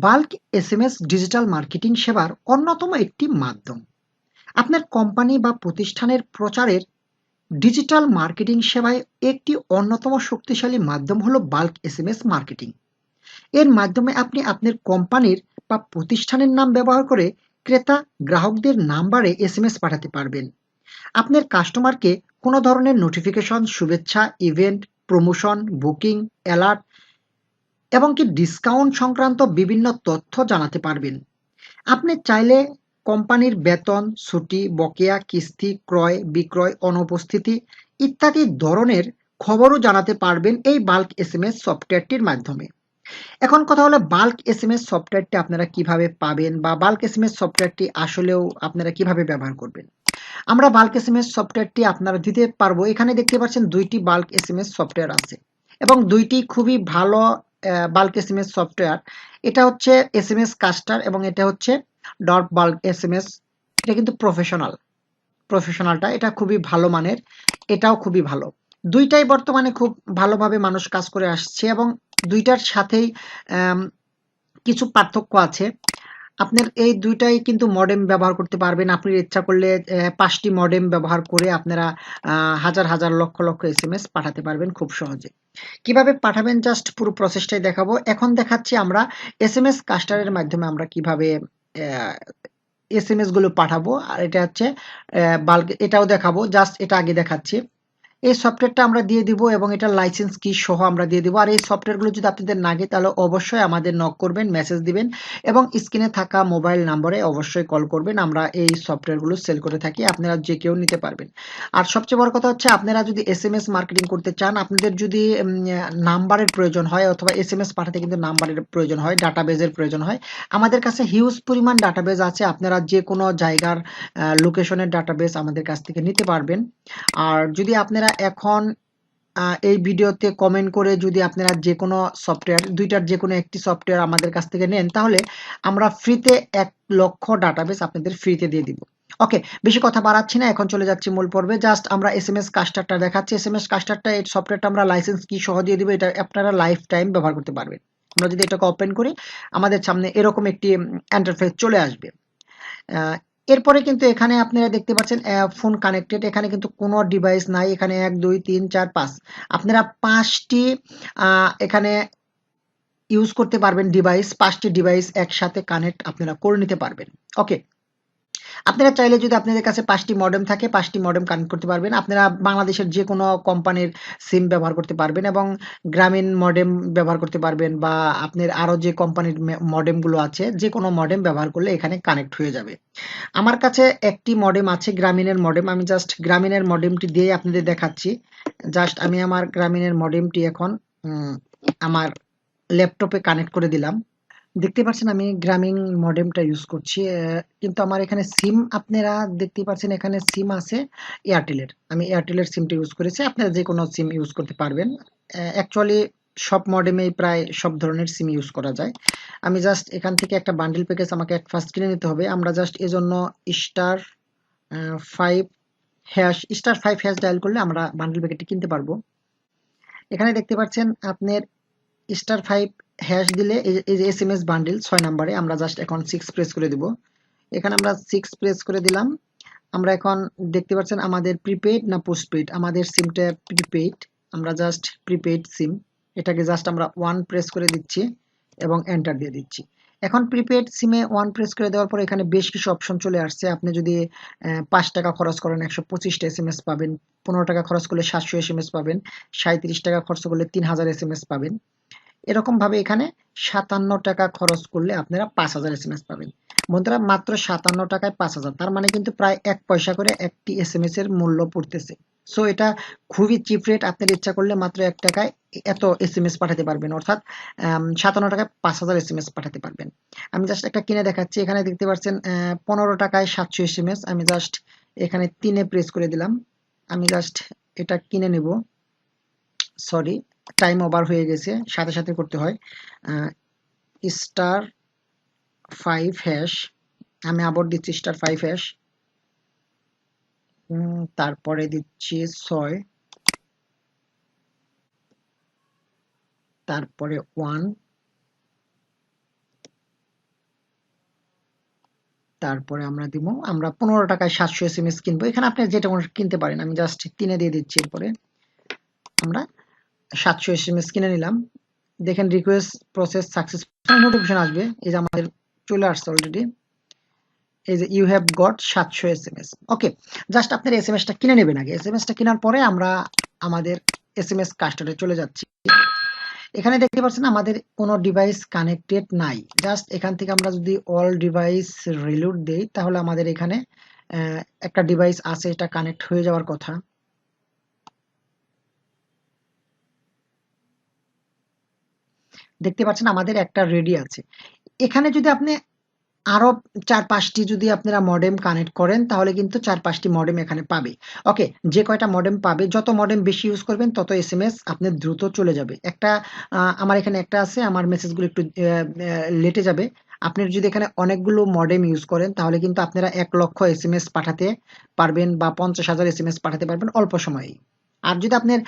Bulk SMS digital marketing সেবার অন্যতম একটি মাধ্যম। আপনার কোম্পানি বা প্রতিষ্ঠানের প্রচারের ডিজিটাল মার্কেটিং সেবায় একটি অন্যতম শক্তিশালী মাধ্যম হলো বাল্ক এসএমএস মার্কেটিং। এর মাধ্যমে আপনি আপনার কোম্পানির বা প্রতিষ্ঠানের নাম ব্যবহার করে ক্রেতা গ্রাহকদের নাম্বারে এসএমএস পাঠাতে পারবেন। আপনার কাস্টমারকে কোনো ধরনের নোটিফিকেশন, শুভেচ্ছা, ইভেন্ট, প্রমোশন, বুকিং, অ্যালার্ট এবং কি ডিসকাউন্ট সংক্রান্ত বিভিন্ন তথ্য জানাতে পারবেন। আপনি চাইলে কোম্পানির বেতন, ছুটি, বকেয়া, কিস্তি, ক্রয়, বিক্রয়, অনুপস্থিতি ইত্যাদি ধরনের খবরও জানাতে পারবেন এই বাল্ক এসএমএস সফটওয়্যারটির মাধ্যমে। এখন কথা হলো বাল্ক এসএমএস সফটওয়্যারটি আপনারা কিভাবে পাবেন বা বাল্ক এসএমএস সফটওয়্যারটি আসলেও আপনারা কিভাবে ব্যবহার করবেন। আমরা বাল্ক এসএমএস সফটওয়্যারটি আপনারা দিতে পারবো। এখানে দেখতে পাচ্ছেন ২টি বাল্ক এসএমএস সফটওয়্যার আছে এবং ২টি খুবই ভালো বাল্ক এসএমএস সফটওয়্যার। এটা হচ্ছে এসএমএস কাস্টার এবং এটা হচ্ছে ডট বাল্ক এসএমএস। এটা কিন্তু প্রফেশনালটা এটা খুবই ভালো মানের, এটাও খুবই ভালো। ২টাই বর্তমানে খুব ভালোভাবে মানুষ কাজ করে আসছে এবং ২টার সাথেই আম কিছু পার্থক্য আছে। আপনার এই ২টাই কিন্তু মডেম ব্যবহার করতে পারবেন। আপনি ইচ্ছা করলে ৫ টি মডেম ব্যবহার করে আপনারা হাজার, হাজার লক্ষ, লক্ষ এসএমএস পাঠাতে পারবেন খুব সহজে। কিভাবে পাঠাবেন জাস্ট পুরো প্রসেসটাই দেখাবো। এখন দেখাচ্ছি আমরা এসএমএস কাস্টারের মাধ্যমে আমরা কিভাবে অ্যা এসএমএস গুলো পাঠাবো। আর এটা হচ্ছে বাল্ক, এটাও দেখাবো। জাস্ট এটা আগে দেখাচ্ছি। এই সফটওয়্যারটা আমরা দিয়ে দিব এবং এটার লাইসেন্স কি সহ আমরা দিয়ে দিব। আর এই সফটওয়্যারগুলো যদি আপনাদের লাগে তাহলে অবশ্যই আমাদের নক করবেন, মেসেজ দিবেন এবং স্ক্রিনে থাকা মোবাইল নাম্বারে অবশ্যই কল করবেন। আমরা এই সফটওয়্যারগুলো সেল করে থাকি। আপনারা যে কেউ নিতে পারবেন। আর সবচেয়ে বড় কথা হচ্ছে আপনারা যদি এসএমএস মার্কেটিং করতে চান, আপনাদের যদি নাম্বারের প্রয়োজন হয় অথবা এসএমএস পাঠাতে কিন্তু নাম্বারের প্রয়োজন হয়, ডাটাবেজের প্রয়োজন হয়। আমাদের কাছে হিউজ পরিমাণ ডাটাবেজ আছে। আপনারা যে কোনো জায়গার লোকেশনের ডাটাবেজ আমাদের কাছ থেকে নিতে পারবেন। আর যদি আপনারা এখন এই ভিডিওতে কমেন্ট করে যদি আপনারা যে কোনো সফটওয়্যার, ২টার যে কোনো একটি সফটওয়্যার আমাদের কাছ থেকে নেন তাহলে আমরা ফ্রিতে ১ লক্ষ ডাটাবেস আপনাদের ফ্রিতে দিয়ে দিব। ওকে, বেশি কথা বাড়াচ্ছি না, এখন চলে যাচ্ছি মূল পর্বে। জাস্ট আমরা এসএমএস কাস্টারটা দেখাচ্ছি। এসএমএস কাস্টারটা এই সফটওয়্যারটা আমরা লাইসেন্স কি সহ দিয়ে দিব। এটা আপনারা লাইফ টাইম ব্যবহার করতে পারবেন। আমরা যদি এটাকে ওপেন করি আমাদের সামনে এরকম একটি ইন্টারফেস চলে আসবে। আহ, এরপরে কিন্তু এখানে আপনারা দেখতে পাচ্ছেন ফোন কানেক্টেড, এখানে কিন্তু কোনো ডিভাইস নাই। এখানে ১ ২ ৩ ৪ ৫ আপনারা ৫টি এখানে ইউজ করতে পারবেন ডিভাইস, ৫টি ডিভাইস একসাথে কানেক্ট আপনারা করে নিতে পারবেন। ওকে, আপনারা চাইলে যদি আপনাদের কাছে ৫টি মডেম থাকে ৫টি মডেম কানেক্ট করতে পারবেন। আপনারা বাংলাদেশের যে কোনো কোম্পানির সিম ব্যবহার করতে পারবেন এবং গ্রামীণ মডেম ব্যবহার করতে পারবেন বা আপনার আরো যে কোম্পানির মডেমগুলো আছে যে কোনো মডেম ব্যবহার করলে এখানে কানেক্ট হয়ে যাবে। আমার কাছে একটি মডেম আছে, গ্রামীণের মডেম। আমি জাস্ট গ্রামীণের মডেমটি দিয়ে আপনাদের দেখাচ্ছি। জাস্ট আমি আমার গ্রামীণের মডেমটি এখন আমার ল্যাপটপে কানেক্ট করে দিলাম। দেখতে পাচ্ছেন আমি গ্রামীণ মডেমটা ইউজ করছি। কিন্তু আমার এখানে সিম আপনারা দেখতেই পাচ্ছেন, এখানে সিম আছে এয়ারটেলের। আমি এয়ারটেলের সিমটা ইউজ করেছি। আপনারা যে কোনো সিম ইউজ করতে পারবেন। অ্যাকচুয়ালি সব মডেমেই প্রায় সব ধরনের সিম ইউজ করা যায়। আমি জাস্ট এখান থেকে একটা বান্ডেল প্যাকেজ আমাকে ফার্স্ট কিনে নিতে হবে। আমরা জাস্ট এজন্য স্টার ৫ স্টার ৫ ডায়াল করলে আমরা বান্ডেল প্যাকেটটি কিনতে পারবো। এখানে দেখতে পাচ্ছেন আপনার *5# দিলে এই যে এসএমএস বান্ডিল ৬ নম্বরে আমরা জাস্ট এখন 6 প্রেস করে দিব। এখানে আমরা 6 প্রেস করে দিলাম। আমরা এখন দেখতে পাচ্ছেন আমাদের প্রিপেইড না পোস্টপেইড, আমাদের সিমটা প্রিপেইড। আমরা জাস্ট প্রিপেইড সিম, এটাকে জাস্ট আমরা 1 প্রেস করে দিচ্ছি এবং এন্টার দিয়ে দিচ্ছি। এখন প্রিপেইড সিমে 1 প্রেস করে দেওয়ার পর এখানে বেশ কিছু অপশন চলে আসছে। আপনি যদি ৳৫ খরচ করেন ১২৫টা এসএমএস পাবেন, ৳১৫ খরচ করলে ৭০০ এসএমএস পাবেন, ৳৩৭ খরচ করলে ৩০০০ এসএমএস পাবেন। এরকম ভাবে এখানে ৳৫৭ খরচ করলে আপনারা ৫০০০ এসএমএস পাবেন। বন্ধুরা মাত্র ৳৫৭ ৫০০০, তার মানে কিন্তু প্রায় ১ পয়সা করে একটি এসএমএস এর মূল্য পড়তেছে। সো এটা খুবই চিপ রেট। আপনার ইচ্ছা করলে মাত্র ৳১ এত এসএমএস পাঠাতে পারবেন, অর্থাৎ ৳৫৭ ৫০০০ এসএমএস পাঠাতে পারবেন। আমি জাস্ট একটা কিনে দেখাচ্ছি। এখানে দেখতে পাচ্ছেন ৳১৫ ৭০০ এসএমএস। আমি জাস্ট এখানে ৩ এ প্রেস করে দিলাম। আমি জাস্ট এটা কিনে নেব। সরি, টাইম ওভার হয়ে গেছে, সাথে সাথে করতে হয়। *5#, আমি আবার দিচ্ছি *5#, তারপরে দিচ্ছি ৬, তারপরে 1, তারপরে আমরা দিব, আমরা 15 টাকায় 700 SMS কিনবো। এখানে আপনি যেটা কিনতে পারেন, আমি জাস্ট 3 দিয়ে দিচ্ছি। এরপরে আমরা 700 SMS কিনে নিলাম। দেখেন রিকোয়েস্ট প্রসেস সাকসেসফুল নোটিফিকেশন আসবে। এই যে আমাদের চলে আসছে অলরেডি, এই যে you have got 700 SMS। Okay, just আপনার এসএমএসটা কিনে নেবেন আগে। এসএমএসটা কেনার পরে আমরা আমাদের এসএমএস কাস্টারে চলে যাচ্ছি। এখানে দেখতে পাচ্ছেন আমাদের কোনো ডিভাইস কানেক্টেড নাই। জাস্ট এখান থেকে আমরা যদি অল ডিভাইস রিলোড দেই, তাহলে আমাদের এখানে একটা ডিভাইস আছে, এটা কানেক্ট হয়ে যাওয়ার কথা। দেখতে পাচ্ছেন আমাদের একটা রেডি আছে। এখানে যদি আপনি আরো 4-5টি যদি আপনারা মডেম কানেক্ট করেন, তাহলে কিন্তু 4-5টি মডেম এখানে পাবে। ওকে, যে কয়টা মডেম পাবে, যত মডেম বেশি ইউজ করবেন তত এসএমএস আপনার দ্রুত চলে যাবে। একটা আমার এখানে একটা আছে, আমার মেসেজগুলো একটু লেটে যাবে। আপনি যদি এখানে অনেকগুলো মডেম ইউজ করেন, তাহলে কিন্তু আপনারা 1 লক্ষ এসএমএস পাঠাতে পারবেন বা 50,000 এসএমএস পাঠাতে পারবেন অল্প সময়েই। আর যদি আপনার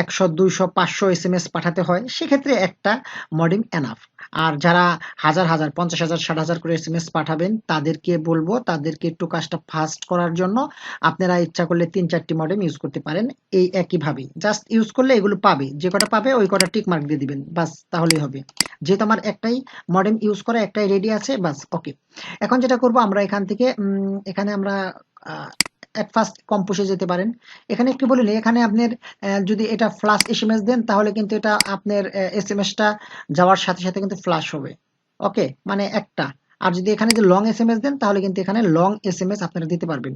100, 200, 500 এসএমএস পাঠাতে হয়, সেক্ষেত্রে একটা মডেম এনাফ। আর যারা হাজার হাজার 50,000, 60,000 করে এসএমএস পাঠাবেন, তাদেরকে বলবো, তাদেরকে একটু কাজটা ফাস্ট করার জন্য আপনারা ইচ্ছা করলে 3-4টি মডেম ইউজ করতে পারেন। এই একইভাবেই জাস্ট ইউজ করলে এগুলো পাবে, যে কটা পাবে ওই কটা টিক মার্ক দিয়ে দিবেন, বাস তাহলেই হবে। যেহেতু আমার একটাই মডেম ইউজ করা, একটাই রেডি আছে, বাস। ওকে, এখন যেটা করব, আমরা এখান থেকে এখানে আমরা এট ফার্স্ট কম্পোজে যেতে পারেন। এখানে একটু বলে নিই, এখানে আপনার যদি এটা ফ্লাশ এসএমএস দেন, তাহলে কিন্তু এটা আপনার এসএমএসটা যাওয়ার সাথে সাথে কিন্তু ফ্লাশ হবে। ওকে, মানে একটা। আর যদি এখানে যে লং এসএমএস দেন, তাহলে কিন্তু এখানে লং এসএমএস আপনারা দিতে পারবেন।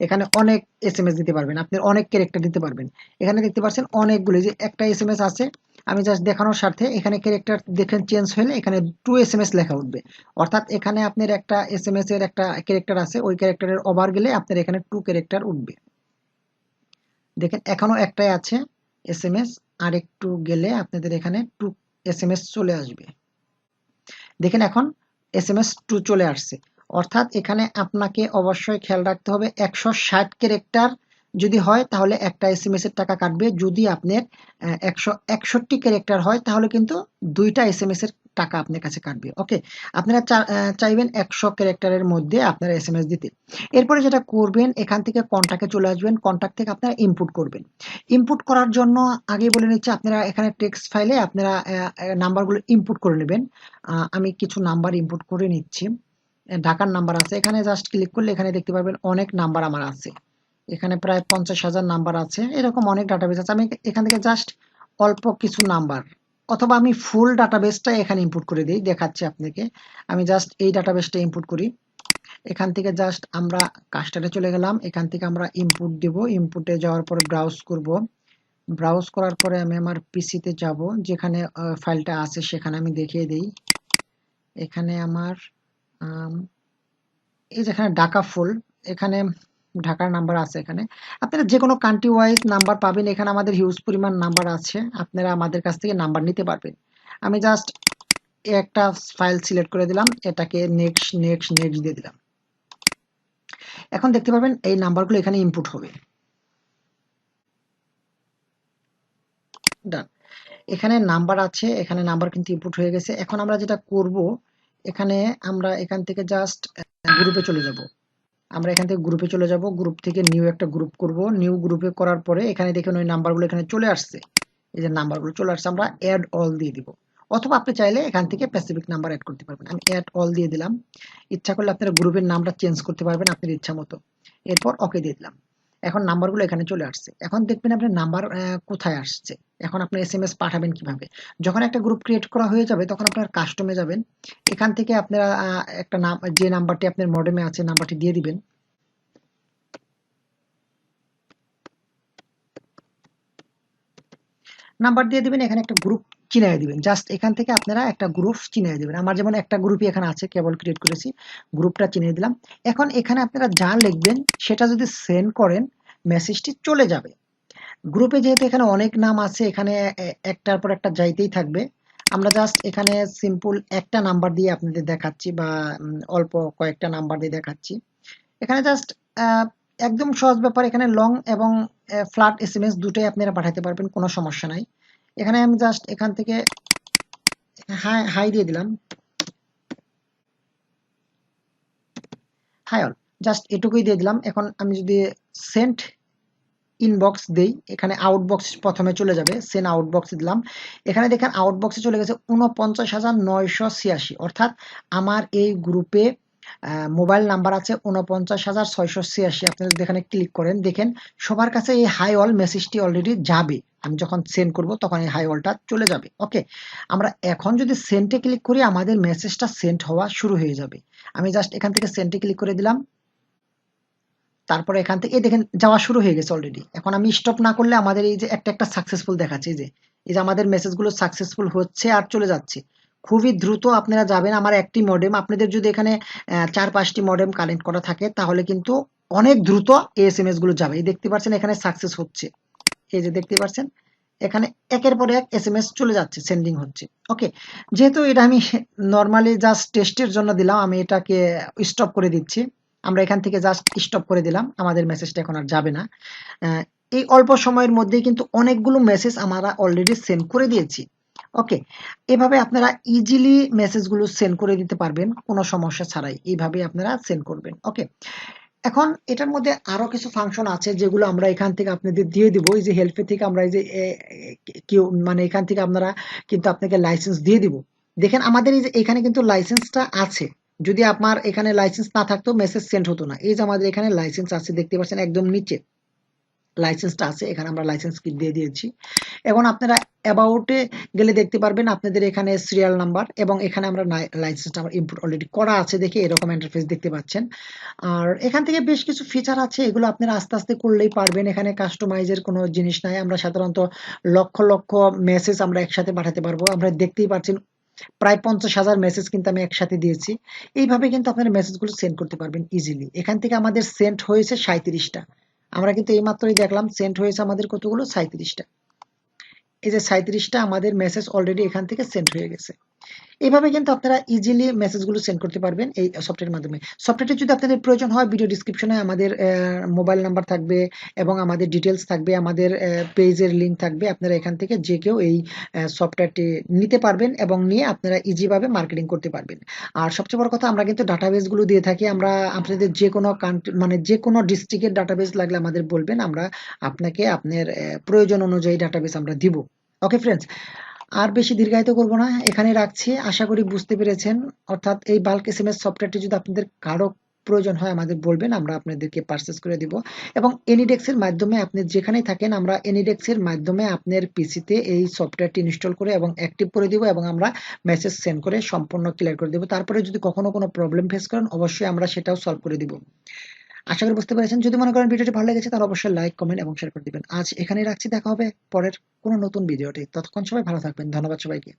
এখানে অনেক এসএমএস দিতে পারবেন, আপনার অনেক ক্যারেক্টার দিতে পারবেন। এখানে দেখতে পাচ্ছেন অনেকগুলো, যে একটা এসএমএস আছে, আমি জাস্ট দেখানোর স্বার্থে এখানে ক্যারেক্টার দেখেন চেঞ্জ হলে এখানে 2 এসএমএস লেখা উঠবে। অর্থাৎ এখানে আপনার একটা এসএমএস এর একটা ক্যারেক্টার আছে, ওই ক্যারেক্টারের ওভার গেলে আপনার এখানে 2 ক্যারেক্টার উঠবে। দেখেন এখনো একটাই আছে এসএমএস, আর একটু গেলে আপনাদের এখানে 2 এসএমএস চলে আসবে। দেখেন এখন এসএমএস 2 চলে আসছে। অর্থাৎ এখানে আপনাকে অবশ্যই খেয়াল রাখতে হবে, 160 ক্যারেক্টার যদি হয়, তাহলে একটা এসএমএস এর টাকা কাটবে। যদি আপনার 161 ক্যারেক্টার হয়, তাহলে কিন্তু 2টা এসএমএস এর টাকা আপনার কাছে কাটবে। ওকে, আপনারা চাইবেন 100 ক্যারেক্টারের মধ্যে আপনারা এসএমএস দিতে। এরপরে যেটা করবেন, এখান থেকে কন্টাক্টে চলে আসবেন। কন্টাক্ট থেকে আপনারা ইনপুট করবেন। ইনপুট করার জন্য আগেই বলে নিচ্ছি, আপনারা এখানে টেক্সট ফাইলে আপনারা নাম্বারগুলো ইনপুট করে নেবেন। আমি কিছু নাম্বার ইনপুট করে নিচ্ছি। ঢাকার নাম্বার আছে, এখানে জাস্ট ক্লিক করলে এখানে দেখতে পারবেন অনেক নাম্বার আমার আছে। এখানে প্রায় 50,000 নাম্বার আছে, এরকম অনেক ডাটাবেস আছে। আমি এখান থেকে জাস্ট অল্প কিছু নাম্বার, অথবা আমি ফুল ডাটাবেসটা এখানে ইনপুট করে দিই, দেখাচ্ছি আপনাকে। আমি জাস্ট এই ডাটাবেসটা ইনপুট করি। এখান থেকে জাস্ট আমরা কাস্টারে চলে গেলাম। এখান থেকে আমরা ইনপুট দিব। ইনপুটে যাওয়ার পরে ব্রাউজ করব। ব্রাউজ করার পরে আমি আমার পিসিতে যাব, যেখানে ফাইলটা আছে সেখানে আমি দেখিয়ে দিই। এখানে আমার এই যেখানে ঢাকা ফুল, এখানে ঢাকার নাম্বার আছে। এখানে আপনারা যে কোনো কান্ট্রি ওয়াইজ নাম্বার পাবেন। এখানে আমাদের হিউজ পরিমাণ নাম্বার আছে, আপনারা আমাদের কাছ থেকে নাম্বার নিতে পারবেন। আমি জাস্ট একটা ফাইল সিলেক্ট করে দিলাম, এটাকে নেক্সট নেক্সট নেক্সট দিয়ে দিলাম। এখন দেখতে পাবেন এই নাম্বারগুলো এখানে ইনপুট হবে। ডান, এখানে নাম্বার আছে, এখানে নাম্বার কিন্তু ইনপুট হয়ে গেছে। এখন আমরা যেটা করব, এখানে আমরা এখান থেকে জাস্ট গ্রুপে চলে যাব। আমরা এখান থেকে গ্রুপে চলে যাব। গ্রুপ থেকে নিউ একটা গ্রুপ করব। নিউ গ্রুপে করার পরে এখানে দেখুন ওই নাম্বারগুলো এখানে চলে আসছে। এই যে নাম্বারগুলো চলে আসছে, আমরা অ্যাড অল দিয়ে দিব। অথবা আপনি চাইলে এখান থেকে স্পেসিফিক নাম্বার অ্যাড করতে পারবেন। আমি অ্যাড অল দিয়ে দিলাম। ইচ্ছা করলে আপনারা গ্রুপের নামটা চেঞ্জ করতে পারবেন আপনার ইচ্ছা মতো। এরপর ওকে দিয়ে দিলাম। এখন নাম্বারগুলো এখানে চলে আসছে। এখন দেখবেন আপনার নাম্বার কোথায় আসছে। এখন আপনি এসএমএস পাঠাবেন কিভাবে। যখন একটা গ্রুপ ক্রিয়েট করা হয়ে যাবে, তখন আপনার কাস্টমে যাবেন। এখান থেকে আপনারা একটা নাম, যে নাম্বারটি আপনার মডেমে আছে নাম্বারটি দিয়ে দিবেন। নাম্বার দিয়ে দিবেন, এখানে একটা গ্রুপ চিনাই দিবেন। জাস্ট এখান থেকে আপনারা একটা গ্রুপ চিনাই দিবেন। আমার যেমন একটা গ্রুপই এখানে আছে, কেবল ক্রিয়েট করেছি, গ্রুপটা চিনিয়ে দিলাম। এখন এখানে আপনারা যা লিখবেন সেটা যদি সেন্ড করেন, মেসেজটি চলে যাবে। গ্রুপে যেহেতু এখানে অনেক নাম আছে, এখানে একটার পর একটা যাইতেই থাকবে। আমরা জাস্ট এখানে সিম্পল একটা নাম্বার দিয়ে আপনাদের দেখাচ্ছি, বা অল্প কয়েকটা নাম্বার দিয়ে দেখাচ্ছি। এখানে জাস্ট একদম সহজ ব্যাপার। এখানে লং এবং ফ্ল্যাট এসএমএস দুটোই আপনারা পাঠাতে পারবেন, কোনো সমস্যা নাই। এখানে আমি জাস্ট এখান থেকে হাই হাই দিয়ে দিলাম। হাই অল, জাস্ট এটুকুই দিয়ে দিলাম। এখন আমি যদি সেন্ড ইনবক্স দেই, এখানে আউটবক্স প্রথমে চলে যাবে, সেন্ড আউটবক্সে দিলাম। এখানে দেখেন আউটবক্সে চলে গেছে ৪৯,৯৮৬, অর্থাৎ আমার এই গ্রুপে মোবাইল নাম্বার আছে ৪৯,৬৮৬। আপনি যদি এখানে ক্লিক করেন দেখেন সবার কাছে এই হাই অল মেসেজটি অলরেডি যাবে। আমি যখন সেন্ড করব তখন এই হাই অলটা চলে যাবে। ওকে, আমরা এখন যদি সেন্ডে ক্লিক করি আমাদের মেসেজটা সেন্ড হওয়া শুরু হয়ে যাবে। আমি জাস্ট এখান থেকে সেন্ডে ক্লিক করে দিলাম, তারপরে এখান থেকে দেখেন যাওয়া শুরু হয়ে গেছে অলরেডি। এখন আমি স্টপ না করলে আমাদের এই যে একটা সাকসেসফুল দেখাচ্ছে, এই যে আমাদের মেসেজগুলো সাকসেসফুল হচ্ছে আর চলে যাচ্ছে। খুবই দ্রুত আপনারা যাবেন। আমার একটি মডেম, আপনাদের যদি এখানে ৪-৫টি মডেম কানেক্ট করা থাকে তাহলে কিন্তু অনেক দ্রুত এই এসএমএস গুলো যাবে। এই দেখতে পাচ্ছেন এখানে সাকসেস হচ্ছে, এই যে দেখতে পাচ্ছেন এখানে একের পর এক এসএমএস চলে যাচ্ছে, সেন্ডিং হচ্ছে। ওকে, যেহেতু এটা আমি নর্মালি জাস্ট টেস্টের জন্য দিলাম, আমি এটাকে স্টপ করে দিচ্ছি। আমরা এখান থেকে জাস্ট স্টপ করে দিলাম, আমাদের মেসেজটা এখন আর যাবে না। এই অল্প সময়ের মধ্যেই কিন্তু অনেকগুলো মেসেজ আমরা অলরেডি সেন্ড করে দিয়েছি। ওকে, এভাবে আপনারা ইজিলি মেসেজগুলো সেন্ড করে দিতে পারবেন কোনো সমস্যা ছাড়াই। এইভাবে আপনারা সেন্ড করবেন। ওকে, এখন এটার মধ্যে আরো কিছু ফাংশন আছে যেগুলো আমরা এখান থেকে আপনাদের দিয়ে দিব। এই যে হেল্পে থেকে আমরা এই যে কেউ মানে এখান থেকে আপনারা কিন্তু আপনাকে লাইসেন্স দিয়ে দিব। দেখেন আমাদের এই যে এখানে কিন্তু লাইসেন্সটা আছে। যদি আপনার এখানে লাইসেন্স না থাকতো মেসেজ সেন্ড হতো না। এই যে আমাদের এখানে লাইসেন্স আছে, দেখতে পাচ্ছেন একদম নিচে লাইসেন্সটা আছে, এখানে আমরা লাইসেন্স কি দিয়ে দিয়েছি। এখন আপনারা অ্যাবাউটে গেলে দেখতে পারবেন আপনাদের এখানে সিরিয়াল নাম্বার এবং এখানে আমরা লাইসেন্সটা আমার ইনপুট অলরেডি করা আছে দেখে এরকম ইন্টারফেস দেখতে পাচ্ছেন। আর এখান থেকে বেশ কিছু ফিচার আছে, এগুলো আপনারা আস্তে আস্তে করলেই পারবেন। এখানে কাস্টমাইজের কোনো জিনিস নাই। আমরা সাধারণত লক্ষ লক্ষ মেসেজ আমরা একসাথে পাঠাতে পারবো। আমরা দেখতেই পাচ্ছেন প্রায় 50,000 মেসেজ কিন্তু আমি একসাথে দিয়েছি। এইভাবে কিন্তু আপনারা মেসেজগুলো সেন্ড করতে পারবেন ইজিলি। এখান থেকে আমাদের সেন্ড হয়েছে 37টা। আমরা কিন্তু এইমাত্রই দেখলাম সেন্ড হয়েছে আমাদের কতগুলো, 37টা। এই যে 37টা আমাদের মেসেজ অলরেডি এখান থেকে সেন্ড হয়ে গেছে। এইভাবে কিন্তু আপনারা ইজিলি মেসেজগুলো সেন্ড করতে পারবেন এই সফটওয়্যারের মাধ্যমে। সফটওয়্যারটি যদি আপনাদের প্রয়োজন হয় ভিডিও ডিসক্রিপশনে আমাদের মোবাইল নাম্বার থাকবে এবং আমাদের ডিটেলস থাকবে, আমাদের পেজের লিঙ্ক থাকবে। আপনারা এখান থেকে যে কেউ এই সফটওয়্যারটি নিতে পারবেন এবং নিয়ে আপনারা ইজিভাবে মার্কেটিং করতে পারবেন। আর সবচেয়ে বড় কথা, আমরা কিন্তু ডাটাবেসগুলো দিয়ে থাকি। আমরা আপনাদের যে কোনো কান্ট্রি মানে যে কোনো ডিস্ট্রিক্টের ডাটাবেস লাগলে আমাদের বলবেন, আমরা আপনাকে আপনার প্রয়োজন অনুযায়ী ডাটাবেস আমরা দিব। ওকে ফ্রেন্ডস, আর বেশি দীর্ঘায়িত করব না, এখানে রাখছি। আশা করি বুঝতে পেরেছেন। অর্থাৎ এই বাল্ক এসএমএস সফটওয়্যারটি যদি আপনাদের কারো প্রয়োজন হয় আমাদের বলবেন, আমরা আপনাদেরকে পারচেজ করে দিব। এবং এনিডেক্সের মাধ্যমে আপনি যেখানেই থাকেন আমরা এনিডেক্সের মাধ্যমে আপনার পিসিতে এই সফটওয়্যারটি ইনস্টল করে এবং অ্যাক্টিভ করে দিব এবং আমরা মেসেজ সেন্ড করে সম্পূর্ণ ক্লিয়ার করে দেব। তারপরে যদি কখনো কোনো প্রবলেম ফেস করেন অবশ্যই আমরা সেটাও সলভ করে দিব। আশা করি বুঝতে পেরেছেন। যদি মনে করেন ভিডিওটি ভালো লেগেছে তাহলে অবশ্যই লাইক, কমেন্ট এবং শেয়ার করে দিবেন। আজ এখানেই রাখছি, দেখা হবে পরের কোনো নতুন ভিডিওতে। ততক্ষণ সবাই ভালো থাকবেন। ধন্যবাদ সবাইকে।